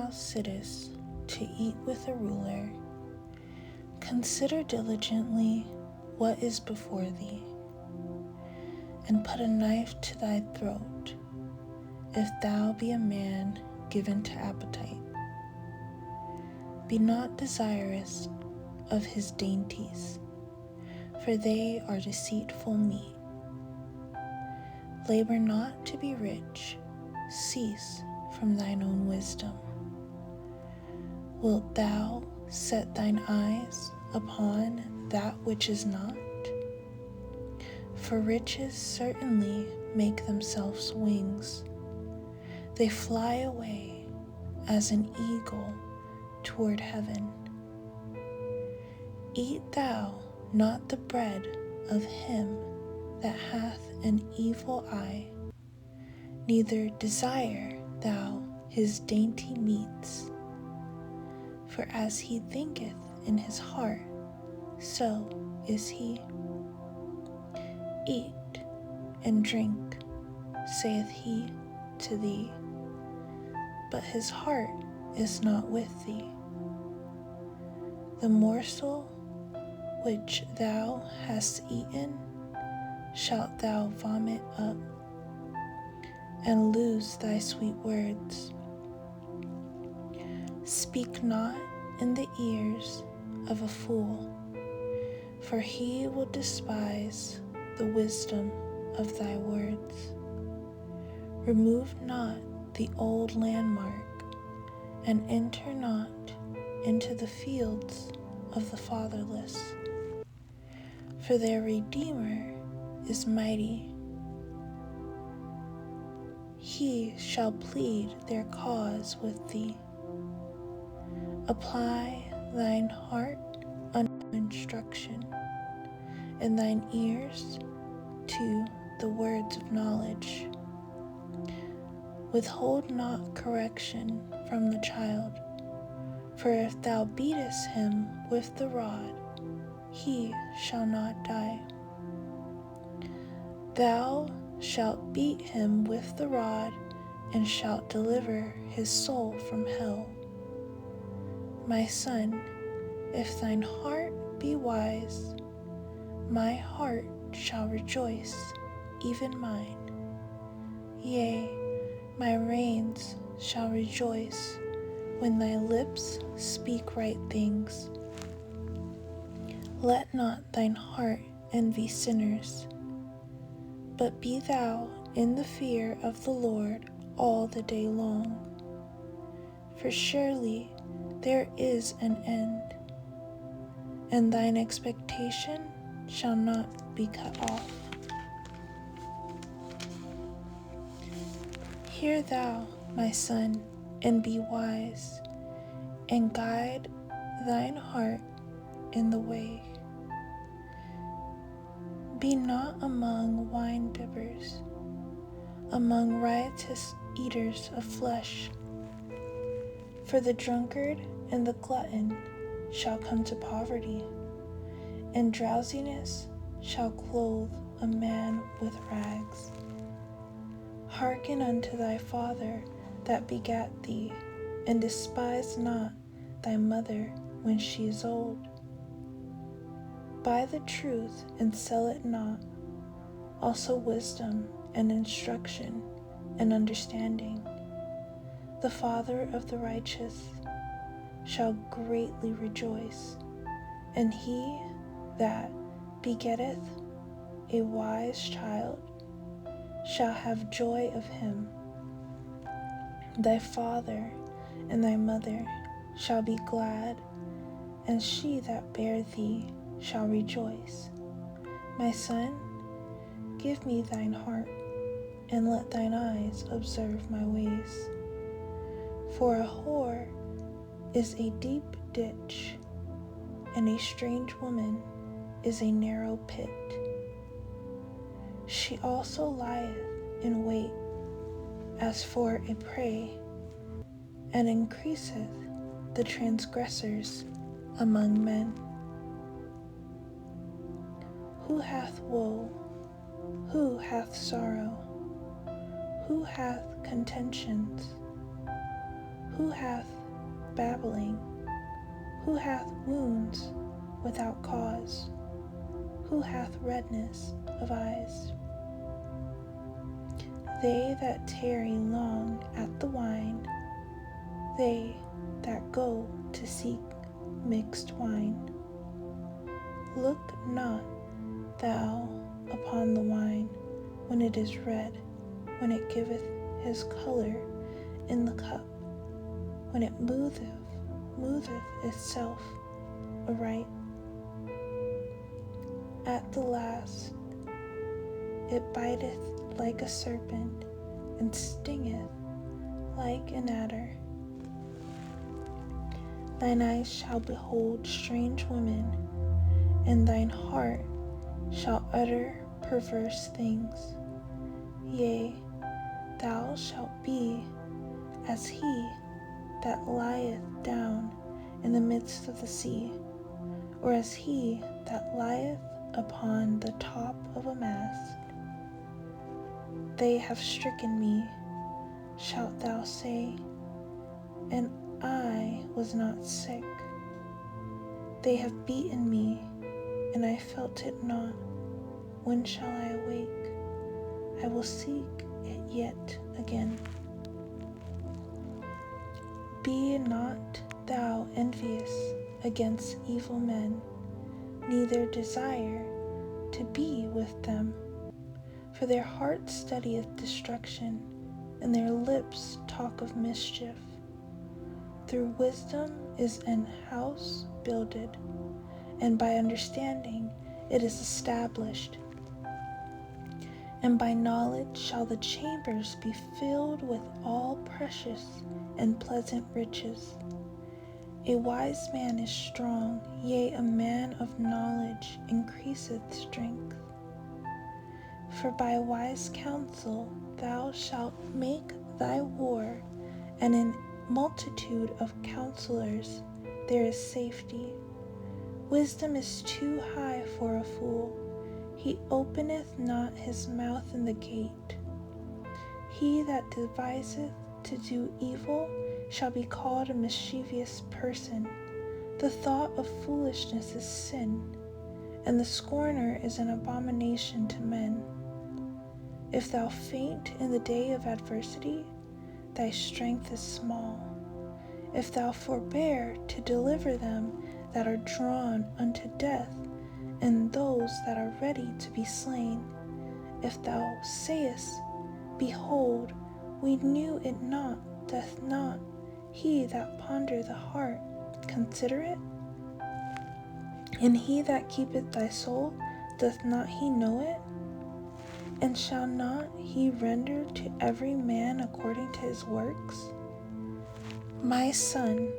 thou sittest to eat with a ruler, consider diligently what is before thee, and put a knife to thy throat, if thou be a man given to appetite. Be not desirous of his dainties, for they are deceitful meat. Labor not to be rich, cease from thine own wisdom. Wilt thou set thine eyes upon that which is not? For riches certainly make themselves wings. They fly away as an eagle toward heaven. Eat thou not the bread of him that hath an evil eye, neither desire thou his dainty meats. For as he thinketh in his heart, so is he. Eat and drink, saith he to thee, but his heart is not with thee. The morsel which thou hast eaten shalt thou vomit up, and lose thy sweet words. Speak not in the ears of a fool, for he will despise the wisdom of thy words. Remove not the old landmark, and enter not into the fields of the fatherless. For their Redeemer is mighty. He shall plead their cause with thee. Apply thine heart unto instruction, and thine ears to the words of knowledge. Withhold not correction from the child, for if thou beatest him with the rod, he shall not die. Thou shalt beat him with the rod, and shalt deliver his soul from hell. My son, if thine heart be wise, my heart shall rejoice, even mine. Yea, my reins shall rejoice when thy lips speak right things. Let not thine heart envy sinners, but be thou in the fear of the Lord all the day long. For surely there is an end, and thine expectation shall not be cut off. Hear thou, my son, and be wise, and guide thine heart in the way. Be not among wine bibbers, among riotous eaters of flesh, for the drunkard and the glutton shall come to poverty, and drowsiness shall clothe a man with rags. Hearken unto thy father that begat thee, and despise not thy mother when she is old. Buy the truth and sell it not, also wisdom and instruction and understanding. The father of the righteous shall greatly rejoice, and he that begetteth a wise child shall have joy of him. Thy father and thy mother shall be glad, and she that bare thee shall rejoice. My son, give me thine heart, and let thine eyes observe my ways. For a whore is a deep ditch, and a strange woman is a narrow pit. She also lieth in wait as for a prey, and increaseth the transgressors among men. Who hath woe? Who hath sorrow? Who hath contentions? Who hath babbling? Who hath wounds without cause? Who hath redness of eyes? They that tarry long at the wine, they that go to seek mixed wine. Look not thou upon the wine when it is red, when it giveth his colour in the cup, when it moveth itself aright. At the last it biteth like a serpent, and stingeth like an adder. Thine eyes shall behold strange women, and thine heart shall utter perverse things. Yea, thou shalt be as he that lieth down in the midst of the sea, or as he that lieth upon the top of a mast. They have stricken me, shalt thou say, and I was not sick. They have beaten me, and I felt it not. When shall I awake? I will seek it yet again. Be not thou envious against evil men, neither desire to be with them. For their heart studieth destruction, and their lips talk of mischief. Through wisdom is an house builded, and by understanding it is established. And by knowledge shall the chambers be filled with all precious and pleasant riches. A wise man is strong, yea, a man of knowledge increaseth strength. For by wise counsel thou shalt make thy war, and in multitude of counselors there is safety. Wisdom is too high for a fool. He openeth not his mouth in the gate. He that deviseth to do evil shall be called a mischievous person. The thought of foolishness is sin, and the scorner is an abomination to men. If thou faint in the day of adversity, thy strength is small. If thou forbear to deliver them that are drawn unto death, and those that are ready to be slain, if thou sayest, Behold, we knew it not, doth not he that ponder the heart consider it? And he that keepeth thy soul, doth not he know it? And shall not he render to every man according to his works? My son,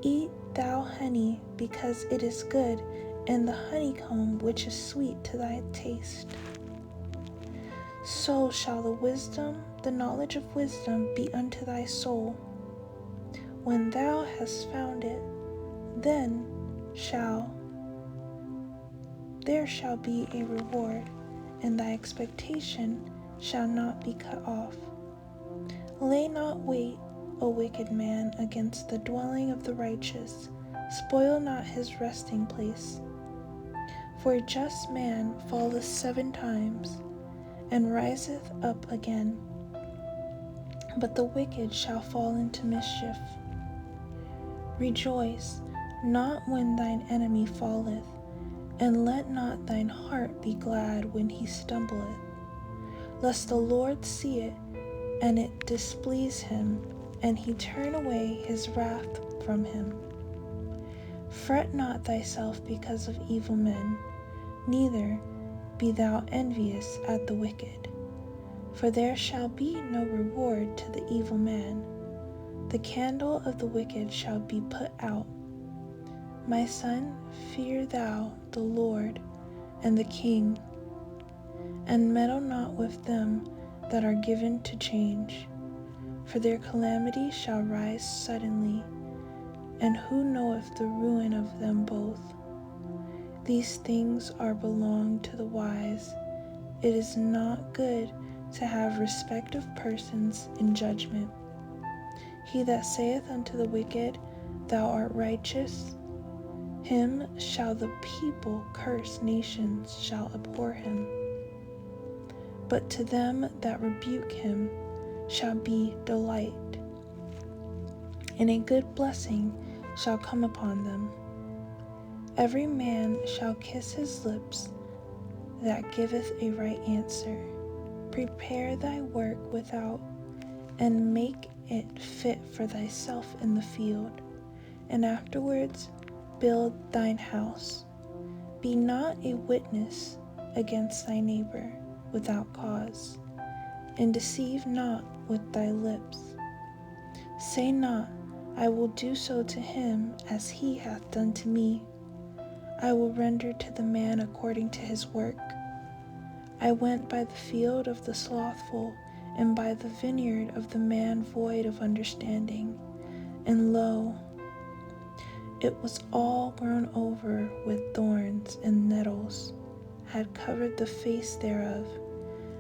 eat thou honey, because it is good, and the honeycomb which is sweet to thy taste. So shall the knowledge of wisdom be unto thy soul. When thou hast found it, then there shall be a reward, and thy expectation shall not be cut off. Lay not wait, O wicked man, against the dwelling of the righteous. Spoil not his resting place. For a just man falleth 7 times, and riseth up again. But the wicked shall fall into mischief. Rejoice not when thine enemy falleth, and let not thine heart be glad when he stumbleth, lest the Lord see it, and it displease him, and he turn away his wrath from him. Fret not thyself because of evil men, neither be thou envious at the wicked. For there shall be no reward to the evil man. The candle of the wicked shall be put out. My son, fear thou the Lord and the King, and meddle not with them that are given to change, for their calamity shall rise suddenly, and who knoweth the ruin of them both? These things are belong to the wise. It is not good to have respect of persons in judgment. He that saith unto the wicked, thou art righteous, him shall the people curse, nations shall abhor him. But to them that rebuke him shall be delight, and a good blessing shall come upon them. Every man shall kiss his lips that giveth a right answer. Prepare thy work without, and make it fit for thyself in the field, and afterwards build thine house. Be not a witness against thy neighbor without cause, and deceive not with thy lips. Say not, I will do so to him as he hath done to me. I will render to the man according to his work. I went by the field of the slothful, and by the vineyard of the man void of understanding, and lo, it was all grown over with thorns, and nettles had covered the face thereof,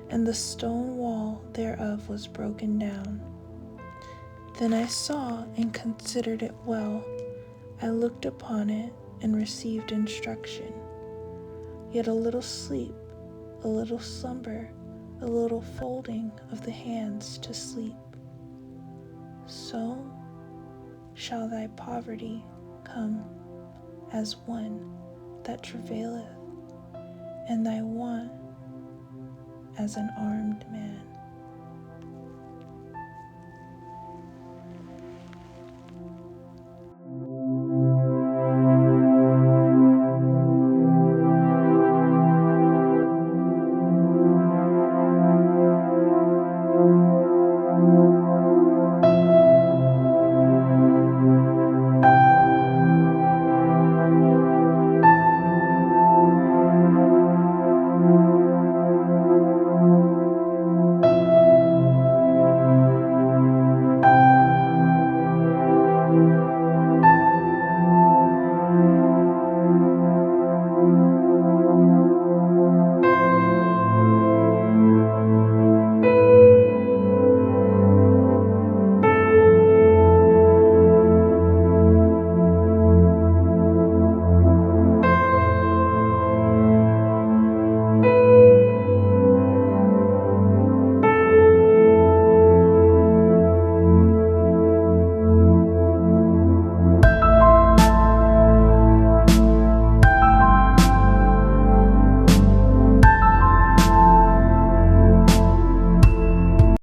and the stone wall thereof was broken down. Then I saw and considered it well. I looked upon it and received instruction. Yet a little sleep, a little slumber, a little folding of the hands to sleep. So shall thy poverty come as one that travaileth, and thy want as an armed man.